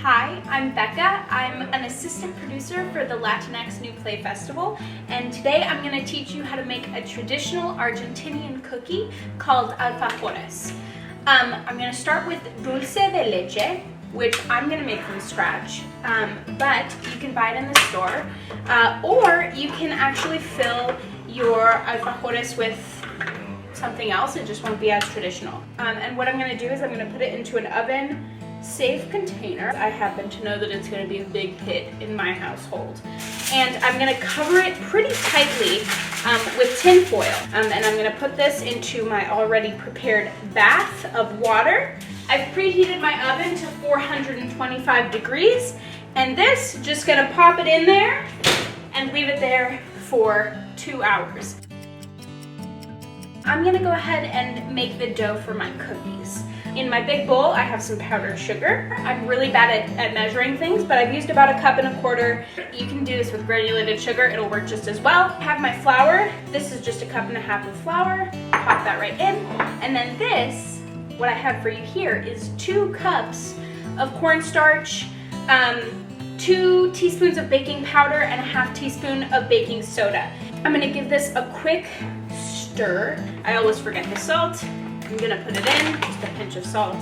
Hi, I'm Becca. I'm an assistant producer for the Latinx New Play Festival, and today I'm going to teach you how to make a traditional Argentinian cookie called Alfajores. I'm going to start with dulce de leche, which I'm going to make from scratch, but you can buy it in the store, or you can actually fill your alfajores with something else. It just won't be as traditional. And what I'm going to do is I'm going to put it into an oven safe container. I happen to know that it's going to be a big hit in my household. And I'm going to cover it pretty tightly with tin foil. And I'm going to put this into my already prepared bath of water. I've preheated my oven to 425 degrees. And this, just going to pop it in there and leave it there for 2 hours. I'm going to go ahead and make the dough for my cookies. In my big bowl, I have some powdered sugar. I'm really bad at measuring things, but I've used about 1.25 cups. You can do this with granulated sugar, it'll work just as well. I have my flour. This is just 1.5 cups of flour. Pop that right in. And then this, what I have for you here, is 2 cups of cornstarch, 2 teaspoons of baking powder, and 1/2 teaspoon of baking soda. I'm gonna give this a quick stir. I always forget the salt. I'm gonna put it in, just a pinch of salt,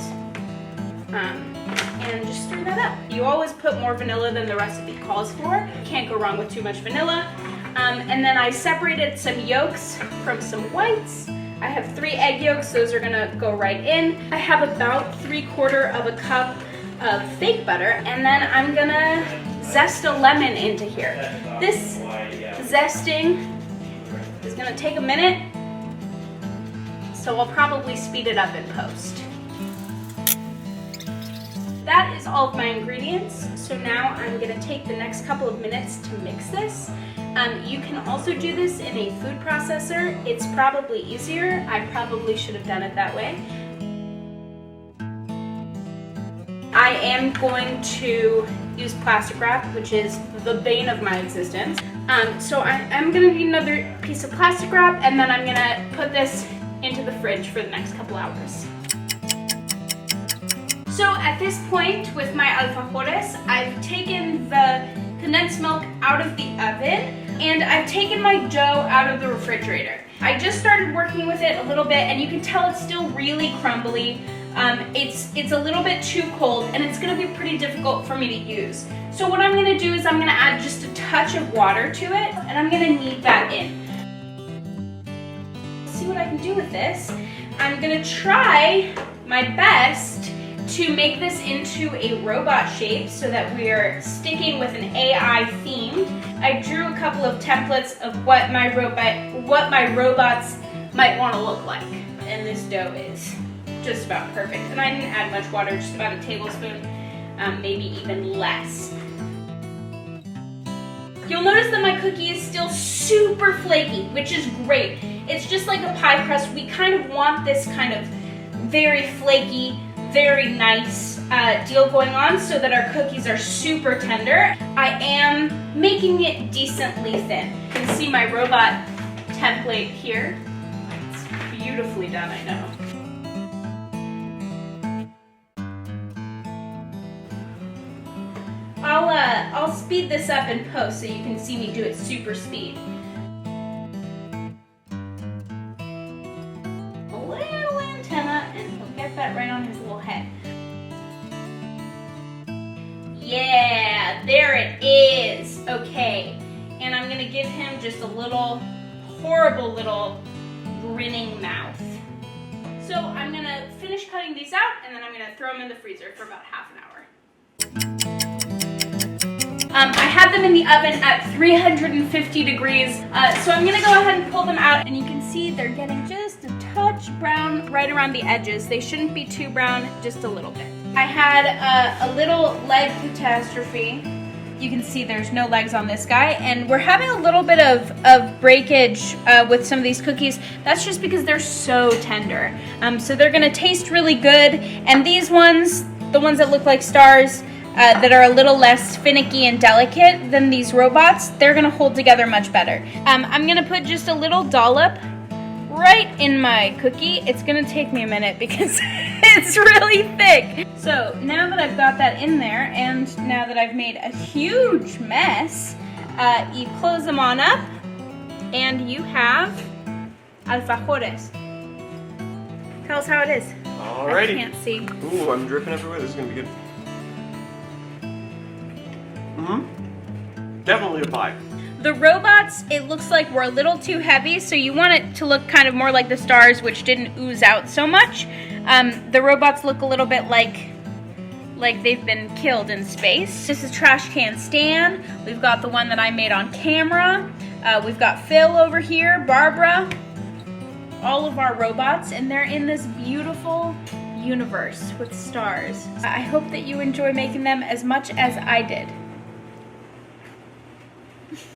and just stir that up. You always put more vanilla than the recipe calls for. Can't go wrong with too much vanilla. And then I separated some yolks from some whites. I have 3 egg yolks, those are gonna go right in. I have about 3/4 cup of fake butter, and then I'm gonna zest a lemon into here. This zesting is gonna take a minute, so I'll probably speed it up in post. That is all of my ingredients, so now I'm gonna take the next couple of minutes to mix this. You can also do this in a food processor. It's probably easier. I probably should have done it that way. I am going to use plastic wrap, which is the bane of my existence. So I'm gonna need another piece of plastic wrap, and then I'm gonna put this into the fridge for the next couple hours. So at this point with my alfajores, I've taken the condensed milk out of the oven, and I've taken my dough out of the refrigerator. I just started working with it a little bit, and you can tell it's still really crumbly. It's a little bit too cold, and it's gonna be pretty difficult for me to use. So what I'm gonna do is I'm gonna add just a touch of water to it, and I'm gonna knead that in. See what I can do with this. I'm gonna try my best to make this into a robot shape so that we're sticking with an AI theme. I drew a couple of templates of what my robots might want to look like, and this dough is just about perfect. And I didn't add much water, just about a tablespoon, maybe even less. You'll notice that my cookie is still super flaky, which is great. It's just like a pie crust. We kind of want this kind of very flaky, very nice deal going on so that our cookies are super tender. I am making it decently thin. You can see my robot template here. It's beautifully done, I know. I'll speed this up in post so you can see me do it super speed. A little antenna, and he'll get that right on his little head. Yeah, there it is. Okay, and I'm gonna give him just a little horrible little grinning mouth. So I'm gonna finish cutting these out, and then I'm gonna throw them in the freezer for about half an hour. I had them in the oven at 350 degrees, so I'm gonna go ahead and pull them out, and you can see they're getting just a touch brown right around the edges. They shouldn't be too brown, just a little bit. I had a little leg catastrophe. You can see there's no legs on this guy, and we're having a little bit of breakage with some of these cookies. That's just because they're so tender. So they're gonna taste really good, and these ones, the ones that look like stars, that are a little less finicky and delicate than these robots, they're gonna hold together much better. I'm gonna put just a little dollop right in my cookie. It's gonna take me a minute because it's really thick. So now that I've got that in there, and now that I've made a huge mess, you close them on up, and you have alfajores. Tell us how it is. Alrighty. I can't see. Ooh, I'm dripping everywhere. This is gonna be good. Definitely a pie. The robots, it looks like were a little too heavy, so you want it to look kind of more like the stars, which didn't ooze out so much. The robots look a little bit like they've been killed in space. This is Trash Can Stan. We've got the one that I made on camera. We've got Phil over here, Barbara, all of our robots, and they're in this beautiful universe with stars. I hope that you enjoy making them as much as I did.